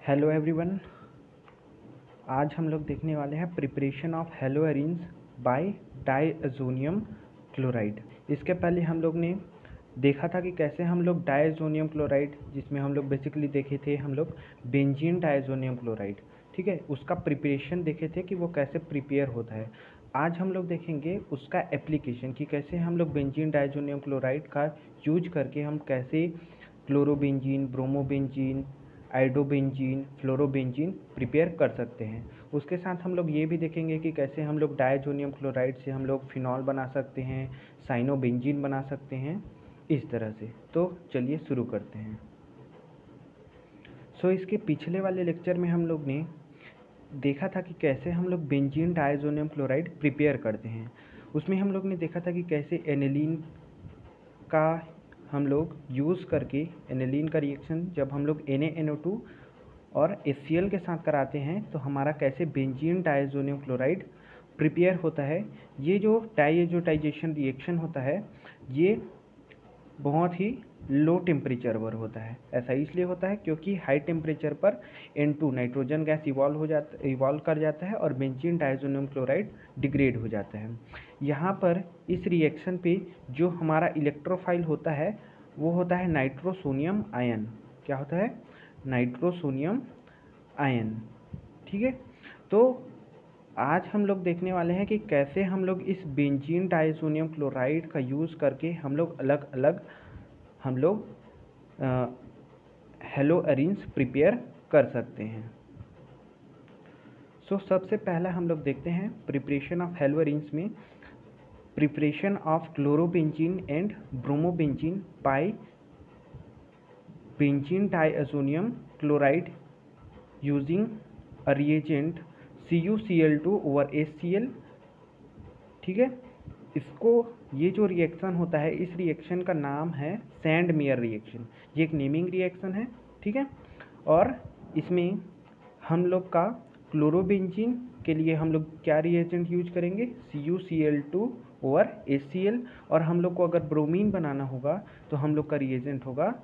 Hello everyone. आज हम लोग देखने वाले हैं preparation of haloarenes by diazonium chloride. इसके पहले हम लोग ने देखा था कि कैसे हम लोग डायज़ोनियम क्लोराइड, जिसमें हम लोग बेसिकली देखे थे हम लोग बेंजीन डायज़ोनियम क्लोराइड, ठीक है, उसका प्रिपरेशन देखे थे कि वो कैसे प्रिपेयर होता है। आज हम लोग देखेंगे उसका एप्लीकेशन कि कैसे हम लोग बेंजीन डायज़ोनियम क्लोराइड का यूज करके हम कैसे chlorobenzene, bromobenzene, iodobenzene, fluorobenzene prepare कर सकते हैं। उसके साथ हम लोग ये भी देखेंगे कि कैसे हम लोग डायज़ोनियम क्लोराइड से हम लोग फिनॉल बना सकते हैं, साइनोबेंजीन बना सकते हैं, इस तरह से। तो चलिए शुरू करते हैं। इसके पिछले वाले लेक्चर में हम लोग ने देखा था कि कैसे हम लोग बेंजीन डायज़ोनियम क्लोराइड प्रिपेयर करते हैं। उसमें हम लोग ने देखा था कि कैसे एनिलीन का हम लोग यूज़ करके, एनिलीन का रिएक्शन जब हम लोग NaNO2 और HCl के साथ कराते हैं तो हमारा कैसे बेंजीन डायज़ोनियम क्लोराइड प्रिपेयर होता है। ये जो डायज़ोटाइजेशन रिएक्शन होता है ये बहुत ही लो टेम्परेचर पर होता है। ऐसा इसलिए होता है क्योंकि हाई टेम्परेचर पर N2 नाइट्रोजन गैस इवॉल्व कर जाता है और बेंजीन डायज़ोनियम क्लोराइड डिग्रेड हो जाता है। यहाँ पर इस रिएक्शन पे जो हमारा इलेक्ट्रोफाइल होता है वो होता है नाइट्रोसोनियम आयन। क्या होता है? Nitrosonium ion. ठीक है, तो आज हम लोग देखने वाले हैं कि कैसे हम लोग इस बेंजीन डायज़ोनियम क्लोराइड का यूज़ करके हम लोग अलग अलग हेलोअरीन्स प्रिपेयर कर सकते हैं। सबसे पहला हम लोग देखते हैं प्रिपरेशन ऑफ हेलोअरीन्स में preparation of chlorobenzene and bromobenzene by benzene diazonium chloride using a reagent CuCl2 over HCl। ठीक है, इसको ये जो रिएक्शन होता है इस रिएक्शन का नाम है सैंड मेयर रिएक्शन। ये एक नेमिंग रिएक्शन है, ठीक है। और इसमें हम लोग का क्लोरोबेंजीन के लिए हम लोग क्या रिएजेंट यूज करेंगे? CuCl2 over HCl। और हम लोग को अगर ब्रोमीन बनाना होगा तो हम लोग का रिएजेंट होगा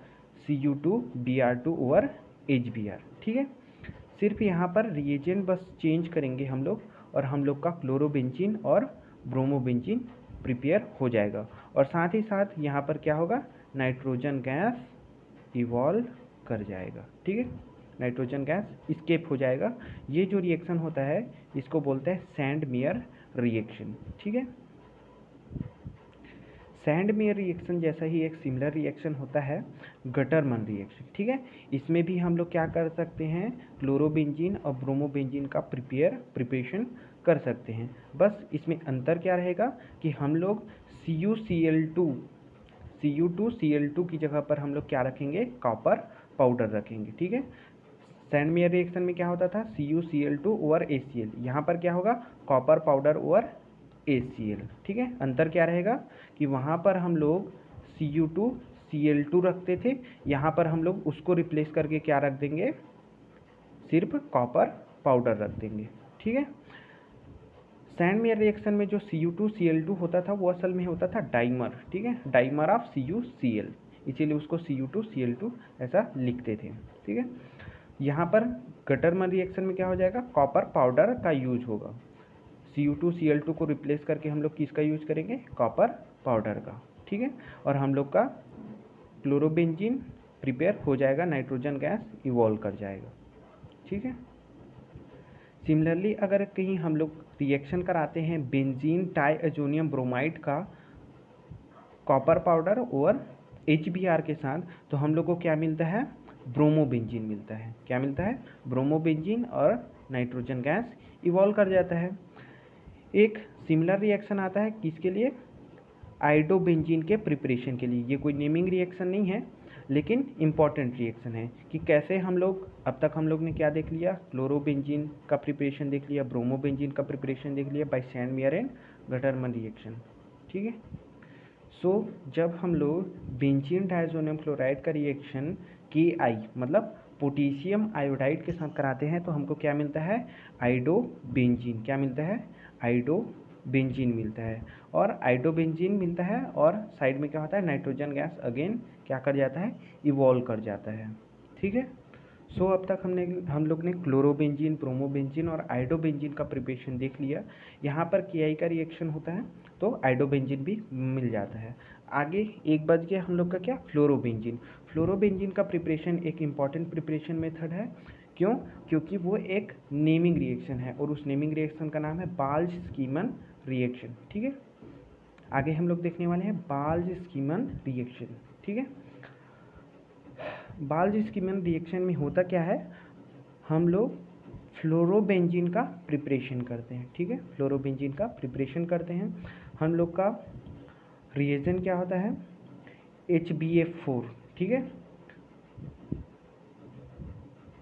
Cu2Br2 ओवर HBr। ठीक है, सिर्फ यहाँ पर रिएजेंट बस चेंज करेंगे हम लोग और हम लोग का क्लोरोबेंजीन और ब्रोमोबेंजीन प्रिपेयर हो जाएगा। और साथ ही साथ यहाँ पर क्या होगा? नाइट्रोजन गैस इवॉल्व कर जाएगा। ठीक है, नाइट्रोजन गैस इस्केप हो जाएगा। ये जो रिएक्शन होता है इसको बोलते हैं सैंड मेयर रिएक्शन। ठीक है, सैंड मेयर रिएक्शन जैसा ही एक सिमिलर रिएक्शन होता है गटरमन रिएक्शन। ठीक है, इसमें भी हम लोग क्या कर सकते हैं? क्लोरोबेंजीन और ब्रोमोबेंजीन का प्रिपरेशन कर सकते हैं। बस इसमें अंतर क्या रहेगा कि हम लोग Cu2Cl2 की जगह पर हम लोग क्या रखेंगे? कॉपर पाउडर रखेंगे। ठीक है, सैंड मेयर रिएक्शन में क्या होता था? CuCl2 over HCl। यहाँ पर क्या होगा? Copper powder over HCl। ठीक है, अंतर क्या रहेगा कि वहाँ पर हम लोग Cu2Cl2 रखते थे, यहाँ पर हम लोग उसको रिप्लेस करके क्या रख देंगे? सिर्फ कॉपर पाउडर रख देंगे। ठीक है, सैंड मेयर रिएक्शन में जो Cu2Cl2 होता था वो असल में होता था डाइमर। ठीक है, डाइमर ऑफ CuCl, इसीलिए उसको Cu2Cl2 ऐसा लिखते थे। ठीक है, यहाँ पर गटरमन रिएक्शन में क्या हो जाएगा? कॉपर पाउडर का यूज होगा। Cu2Cl2 को रिप्लेस करके हम लोग किसका यूज करेंगे? कॉपर पाउडर का। ठीक है, और हम लोग का क्लोरोबेंजीन प्रिपेयर हो जाएगा, नाइट्रोजन गैस इवॉल्व कर जाएगा। ठीक है, सिमिलरली अगर कहीं हम लोग रिएक्शन कराते हैं बेंजीन डायज़ोनियम ब्रोमाइड का कॉपर पाउडर और HBr के साथ, तो हम लोग को क्या मिलता है? ब्रोमोबेंजीन मिलता है। क्या मिलता है? ब्रोमोबेंजीन और नाइट्रोजन गैस इवॉल्व कर जाता है। एक सिमिलर रिएक्शन आता है किसके लिए? आइडोबेंजीन के प्रिपरेशन के लिए। ये कोई नेमिंग रिएक्शन नहीं है लेकिन इम्पॉर्टेंट रिएक्शन है कि कैसे हम लोग, अब तक हम लोग ने क्या देख लिया? क्लोरोबेंजीन का प्रिपरेशन देख लिया, ब्रोमोबेंजीन का प्रिपरेशन देख लिया by Sandmeyer and Gattermann reaction. ठीक है, जब हम लोग बेंजीन डायज़ोनियम क्लोराइड का रिएक्शन Ki मतलब पोटेशियम आयोडाइड के साथ कराते हैं तो हमको क्या मिलता है? आइडोबेंजीन। क्या मिलता है? आइडोबेंजीन मिलता है। और आइडोबेंजीन मिलता है और साइड में क्या होता है? नाइट्रोजन गैस अगेन क्या कर जाता है? इवॉल्व कर जाता है। ठीक है, सो अब तक हम लोग ने क्लोरोबेंजीन, ब्रोमोबेंजीन और आयोडोबेंजीन का प्रिपरेशन देख लिया। यहाँ पर KI का रिएक्शन होता है तो आयोडोबेंजीन भी मिल जाता है। आगे एक बच गया हम लोग का क्या, फ्लोरोबेंजीन। फ्लोरोबेंजीन का प्रिपरेशन एक इम्पॉर्टेंट प्रिपरेशन मेथड है। क्यों? क्योंकि वो एक नेमिंग रिएक्शन है और उस नेमिंग रिएक्शन का नाम है बाल्ज-स्कीमन रिएक्शन। ठीक है, आगे हम लोग देखने वाले हैं बाल्ज-स्कीमन रिएक्शन। ठीक है, बाल्ज-स्कीमन रिएक्शन में होता क्या है, हम लोग फ्लोरोबेंजीन का प्रिपरेशन करते हैं। ठीक है, फ्लोरोबेंजीन का प्रिपरेशन करते हैं। हम लोग का रिएजेंट क्या होता है, HbF4। ठीक है,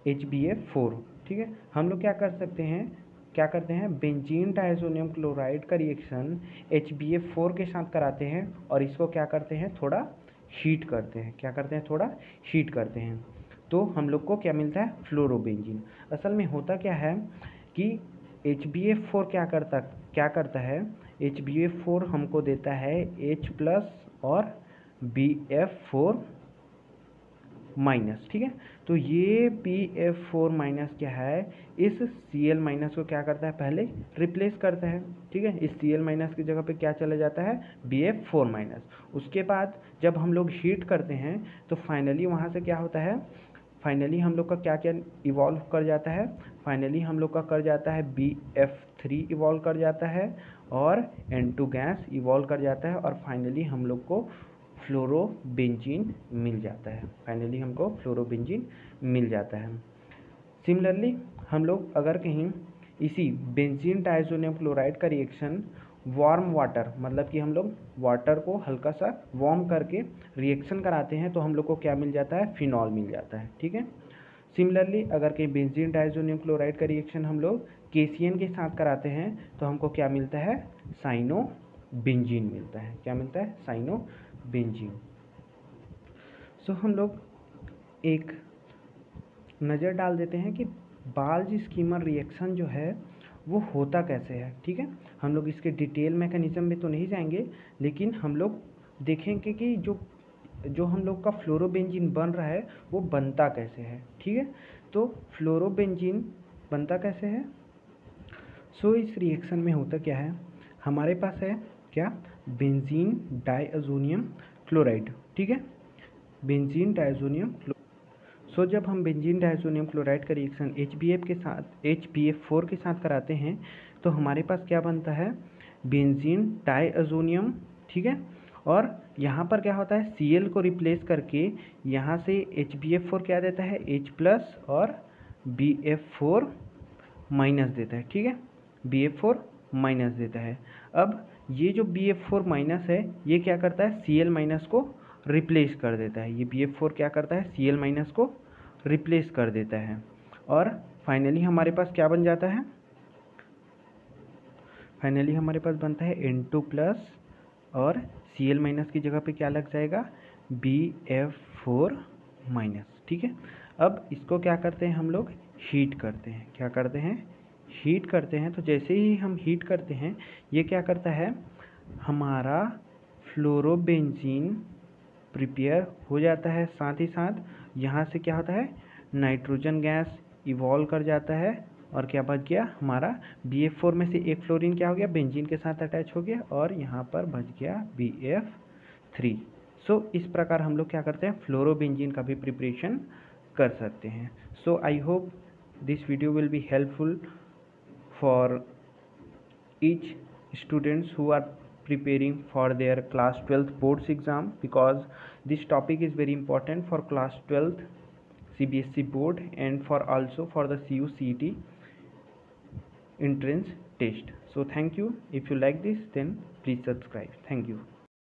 HbF4। ठीक है, हम लोग क्या करते हैं, बेंजीन डायज़ोनियम क्लोराइड का रिएक्शन HbF4 के साथ कराते हैं और इसको क्या करते हैं, थोड़ा हीट करते हैं। क्या करते हैं, थोड़ा हीट करते हैं, तो हम लोग को क्या मिलता है, फ्लोरोबेंजीन। असल में होता क्या है कि HbF4 क्या करता है, HbF4 हमको देता है H+ और BF4-। ठीक है, तो ये BF4- क्या है, इस Cl- को क्या करता है, पहले रिप्लेस करता है। ठीक है, इस Cl- की जगह पे क्या चला जाता है, BF4-। उसके बाद जब हम लोग हीट करते हैं तो फाइनली वहाँ से क्या होता है, फाइनली हम लोग का क्या क्या इवॉल्व कर जाता है, फाइनली हम लोग का कर जाता है BF3 इवॉल्व कर जाता है और N2 गैस इवॉल्व कर जाता है और फाइनली हम लोग को फ्लोरोबेंजीन मिल जाता है। फाइनली हमको फ्लोरोबेंजीन मिल जाता है। सिमिलरली हम लोग अगर कहीं इसी बेंजीन डायज़ोनियम क्लोराइड का रिएक्शन वार्म वाटर, मतलब कि हम लोग वाटर को हल्का सा वार्म करके रिएक्शन कराते हैं तो हम लोग को क्या मिल जाता है, फिनॉल मिल जाता है। ठीक है, सिमिलरली अगर कहीं बेंजीन डायज़ोनियम क्लोराइड का रिएक्शन हम लोग KCN के साथ कराते हैं तो हमको क्या मिलता है, साइनोबेंजीन मिलता है। क्या मिलता है, साइनोबेंजीन। सो हम लोग एक नज़र डाल देते हैं कि बाल्ज-स्कीमर रिएक्शन जो है वो होता कैसे है। ठीक है, हम लोग इसके डिटेल मैकेनिज्म में तो नहीं जाएंगे, लेकिन हम लोग देखेंगे कि जो हम लोग का फ्लोरोबेंजीन बन रहा है वो बनता कैसे है। ठीक है, तो फ्लोरोबेंजीन बनता कैसे है। सो इस रिएक्शन में होता क्या है, हमारे पास है क्या, बेंजीन डायज़ोनियम क्लोराइड। ठीक है, बेंजीन डायज़ोनियम। सो जब हम बेंजीन डायज़ोनियम क्लोराइड का रिएक्शन HbF4 के साथ कराते हैं तो हमारे पास क्या बनता है, बेंजीन डायज़ोनियम। ठीक है, और यहाँ पर क्या होता है, Cl को रिप्लेस करके यहाँ से HbF4 क्या देता है, H+ और BF4- देता है। ठीक है, BF4- देता है। अब ये जो BF4- है ये क्या करता है, Cl- को रिप्लेस कर देता है। ये BF4 क्या करता है, Cl- को रिप्लेस कर देता है और फाइनली हमारे पास क्या बन जाता है, फाइनली हमारे पास बनता है N2+ और Cl- की जगह पे क्या लग जाएगा, BF4-। ठीक है, अब इसको क्या करते हैं, हम लोग हीट करते हैं। क्या करते हैं, हीट करते हैं। तो जैसे ही हम हीट करते हैं ये क्या करता है, हमारा फ्लोरोबेंजीन प्रिपेयर हो जाता है। साथ ही साथ यहाँ से क्या होता है, नाइट्रोजन गैस इवॉल्व कर जाता है और क्या बच गया, हमारा BF4 में से एक फ्लोरीन क्या हो गया, बेंजीन के साथ अटैच हो गया और यहाँ पर बच गया BF3। सो इस प्रकार हम लोग क्या करते हैं, फ्लोरोबेंजीन का भी प्रिपरेशन कर सकते हैं। So I hope this video will be helpful for each students who are preparing for their class 12th boards exam, because this topic is very important for class 12th CBSE board and for also for the CUCET entrance test. So thank you. If you like this, then please subscribe. Thank you.